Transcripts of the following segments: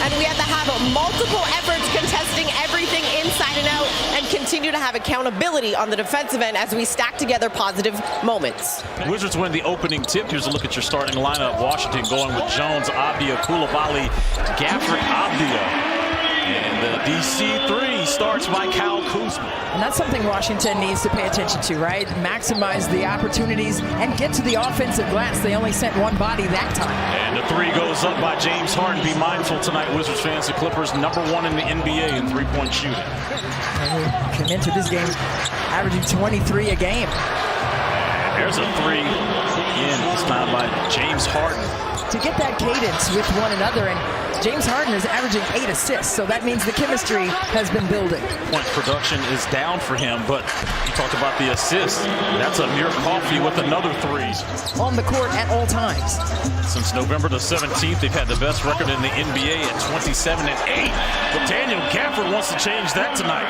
and we have to have multiple efforts contesting everything inside and out and continue to have accountability on the defensive end as we stack together positive moments. Wizards win the opening tip. Here's a look at your starting lineup. Washington going with Jones, Avdija, Coulibaly, Gafford, Avdija. And the DC3 starts by Kyle Kuzma. And that's something Washington needs to pay attention to, right? Maximize the opportunities and get to the offensive glass. They only sent one body that time. And the three goes up by James Harden. Be mindful tonight, Wizards fans. The Clippers #1 in the NBA in three-point shooting. And we came into this game averaging 23 a game. And there's a three in, this time by James Harden. To get that cadence with one another, and James Harden is averaging 8 assists, so that means the chemistry has been building. Point production is down for him, but you talked about the assists. That's Amir Coffey with another three. On the court at all times. Since November the 17th, they've had the best record in the NBA at 27-8. But Daniel Gafford wants to change that tonight.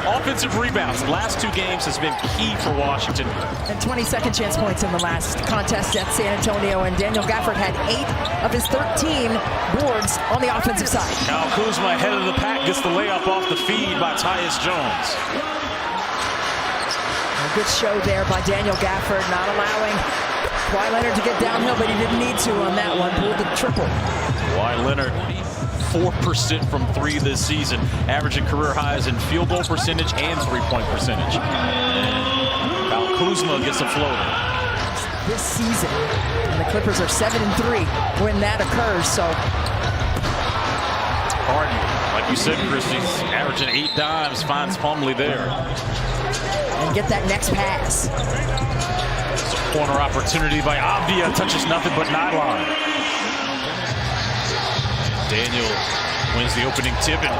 Offensive rebounds, the last two games has been key for Washington. And 22nd chance points in the last contest at San Antonio, and Daniel Gafford had 8 of his 13 boards on the offensive side. Kyle Kuzma ahead of the pack, gets the layup off the feed by Tyus Jones. A good show there by Daniel Gafford, not allowing Kawhi Leonard to get downhill, but he didn't need to on that one. Pulled the triple. Kawhi Leonard, 4% from three this season, averaging career highs in field goal percentage and three-point percentage. Kyle Kuzma gets a floater. This season, and the Clippers are 7-3 when that occurs, so. Harden, like you said, Christie's averaging 8 dimes, finds Plumlee there. And get that next pass. It's a corner opportunity by Avdija, touches nothing but nylon. Daniel wins the opening tip, and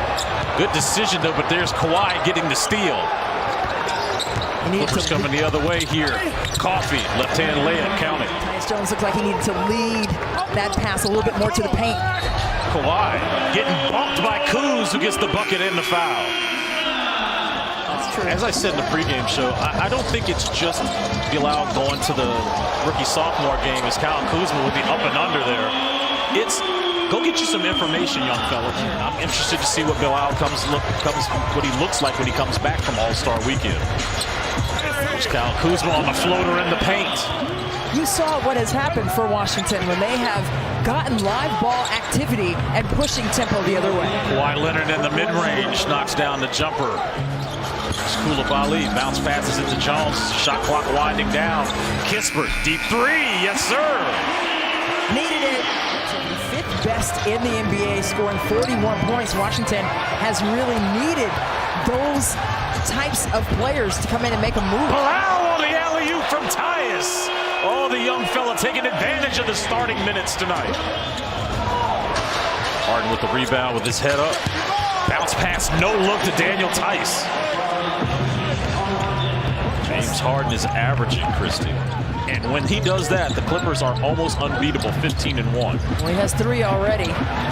good decision though, but there's Kawhi getting the steal. Clippers coming the other way here. Coffey, left-hand layup, count it. Tyus Jones looked like he needed to lead that pass a little bit more to the paint. Kawhi getting bumped by Kuz, who gets the bucket and the foul. That's true. As I said in the pregame show, I don't think it's just Bilal going to the rookie-sophomore game as Kyle Kuzma with the up and under there. It's go get you some information, young fella. I'm interested to see what Bilal what he looks like when he comes back from All-Star Weekend. There's Kyle Kuzma on the floater in the paint. You saw what has happened for Washington when they have gotten live ball activity and pushing tempo the other way. Kawhi Leonard in the mid-range knocks down the jumper. Coulibaly bounce passes it to Jones. Shot clock winding down. Kispert, deep three, yes sir. Needed it. Fifth best in the NBA, scoring 41 points. Washington has really needed those types of players to come in and make a move. Bilal on the alley-oop from Tyus. Oh, the young fella taking advantage of the starting minutes tonight. Harden with the rebound with his head up. Bounce pass, no look to Daniel Theis. James Harden is averaging, Christie. And when he does that, the Clippers are almost unbeatable, 15-1. Well, he has 3 already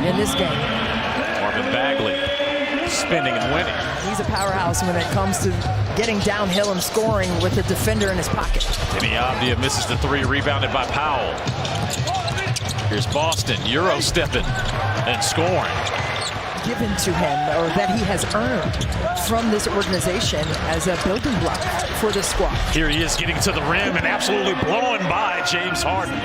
in this game. Marvin Bagley spinning and winning. He's a powerhouse when it comes to getting downhill and scoring with the defender in his pocket. Deni Avdija misses the 3, rebounded by Powell. Here's Boston, Euro stepping and scoring. Given to him, or that he has earned from this organization as a building block for the squad. Here he is getting to the rim and absolutely blowing by James Harden.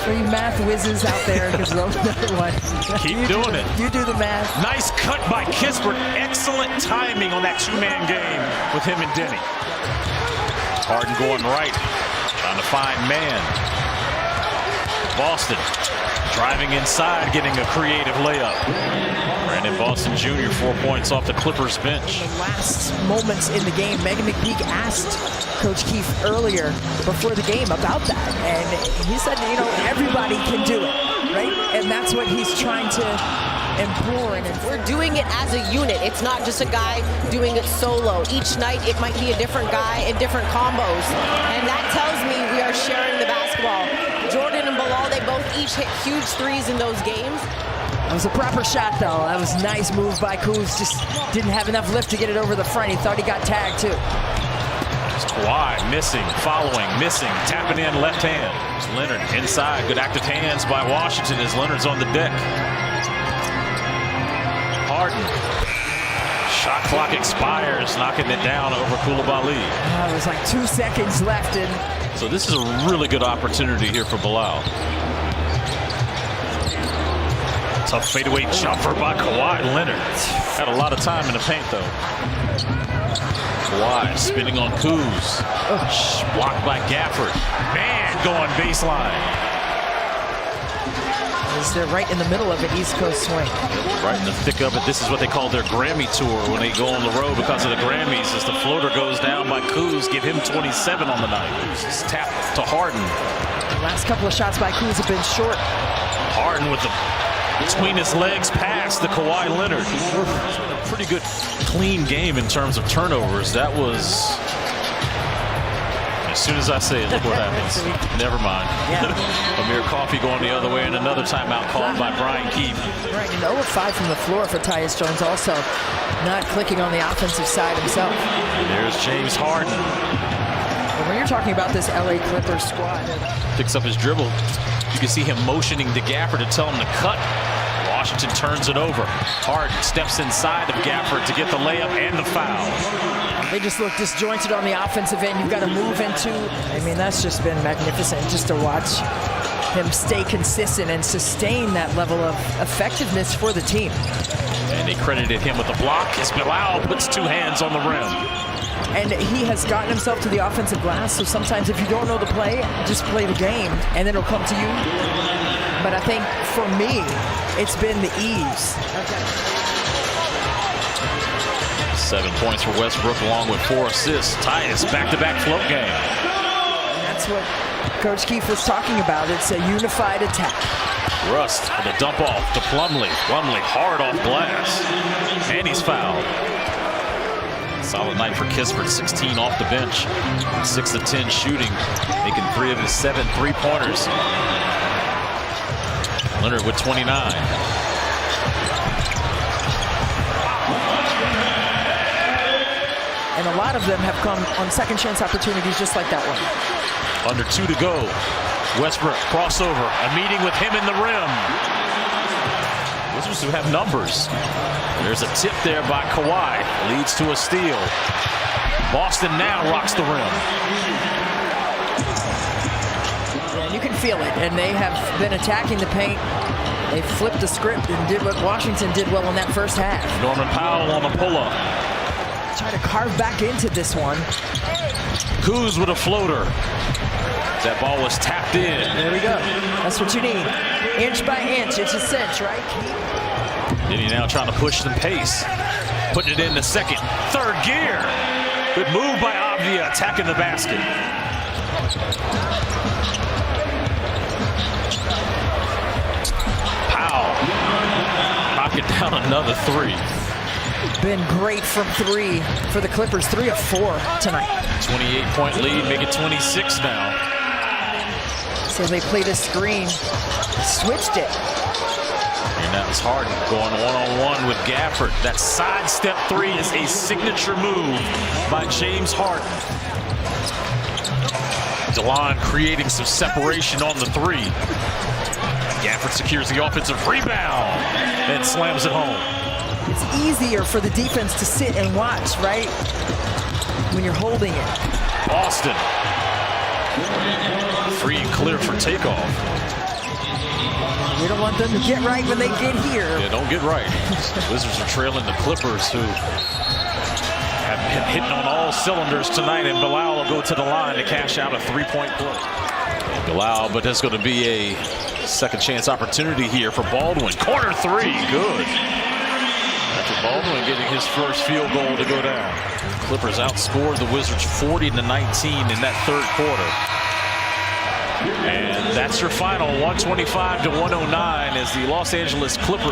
For you math whizzes out there, because those another one. Keep doing it. You do the math. Nice cut by Kispert. Excellent timing on that two-man game with him and Deni. Harden going right, trying to find man. Boston driving inside, getting a creative layup. Brandon Boston Jr., 4 points off the Clippers bench. The last moments in the game, Megan McPeak asked Coach Keefe earlier before the game about that. And he said, you know, everybody can do it, right? And that's what he's trying to implore. And we're doing it as a unit. It's not just a guy doing it solo. Each night it might be a different guy in different combos. And that tells me we are sharing the basketball. Jordan and Bilal, they both each hit huge threes in those games. That was a proper shot, though. That was a nice move by Kuz. Just didn't have enough lift to get it over the front. He thought he got tagged, too. It's Kawhi missing, following, missing, tapping in left hand. It's Leonard inside. Good active hands by Washington as Leonard's on the deck. Shot clock expires, knocking it down over Koulibaly. There's like 2 seconds left. And so this is a really good opportunity here for Bilal. Tough fadeaway jumper by Kawhi Leonard. Had a lot of time in the paint, though. Kawhi spinning on Kuz. Blocked by Gafford. Man, going baseline. they're right in the middle of an East Coast swing. Right in the thick of it. This is what they call their Grammy tour when they go on the road because of the Grammys. As the floater goes down by Kuz, give him 27 on the night. It's tapped to Harden. The last couple of shots by Kuz have been short. Harden with the between his legs pass to Kawhi Leonard. A pretty good, clean game in terms of turnovers. That was, as soon as I say it, look what happens. Never mind. Yeah. Amir Coffey going the other way, and another timeout called by Brian Keefe. Right, and 0 of 5 from the floor for Tyus Jones, also not clicking on the offensive side himself. And there's James Harden. And when you're talking about this LA Clippers squad, picks up his dribble. You can see him motioning to Gafford to tell him to cut. Washington turns it over. Harden steps inside of Gafford to get the layup and the foul. They just look disjointed on the offensive end. You've got to move into, I mean, that's just been magnificent just to watch him stay consistent and sustain that level of effectiveness for the team. And they credited him with the block as Bilal puts two hands on the rim. And he has gotten himself to the offensive glass, so sometimes if you don't know the play, just play the game, and then it'll come to you. But I think for me, it's been the ease. 7 points for Westbrook along with 4 assists. Tyus back-to-back float game. And that's what Coach Keefe was talking about. It's a unified attack. Rust with a dump off to Plumlee. Plumlee hard off glass. And he's fouled. Solid night for Kispert, 16 off the bench, 6 of 10 shooting, making 3 of his 7 3-pointers. Leonard with 29. And a lot of them have come on second chance opportunities just like that one. Under 2 to go. Westbrook crossover, a meeting with him in the rim. Wizards who have numbers. There's a tip there by Kawhi. Leads to a steal. Boston now rocks the rim. And you can feel it. And they have been attacking the paint. They flipped the script and did what Washington did well in that first half. Norman Powell on the pull-up. Try to carve back into this one. Kuz with a floater. That ball was tapped in. There we go. That's what you need. Inch by inch. It's a cinch, right? Diddy now trying to push some pace. Putting it in the second, third gear. Good move by Avdia, attacking the basket. Powell knocking down another 3. Been great from 3 for the Clippers. 3 of 4 tonight. 28-point lead, make it 26 now. So they played a screen, switched it. And that was Harden going one-on-one with Gafford. That sidestep 3 is a signature move by James Harden. DeLon creating some separation on the 3. Gafford secures the offensive rebound and slams it home. It's easier for the defense to sit and watch, right? When you're holding it. Boston. Free and clear for takeoff. We don't want them to get right when they get here. Yeah, don't get right. Wizards are trailing the Clippers, who have been hitting on all cylinders tonight, and Bilal will go to the line to cash out a 3-point play. Bilal, but that's going to be a second chance opportunity here for Baldwin. Corner 3, good. After Baldwin getting his first field goal to go down. Clippers outscored the Wizards 40-19 in that third quarter. And that's your final, 125-109, as the Los Angeles Clippers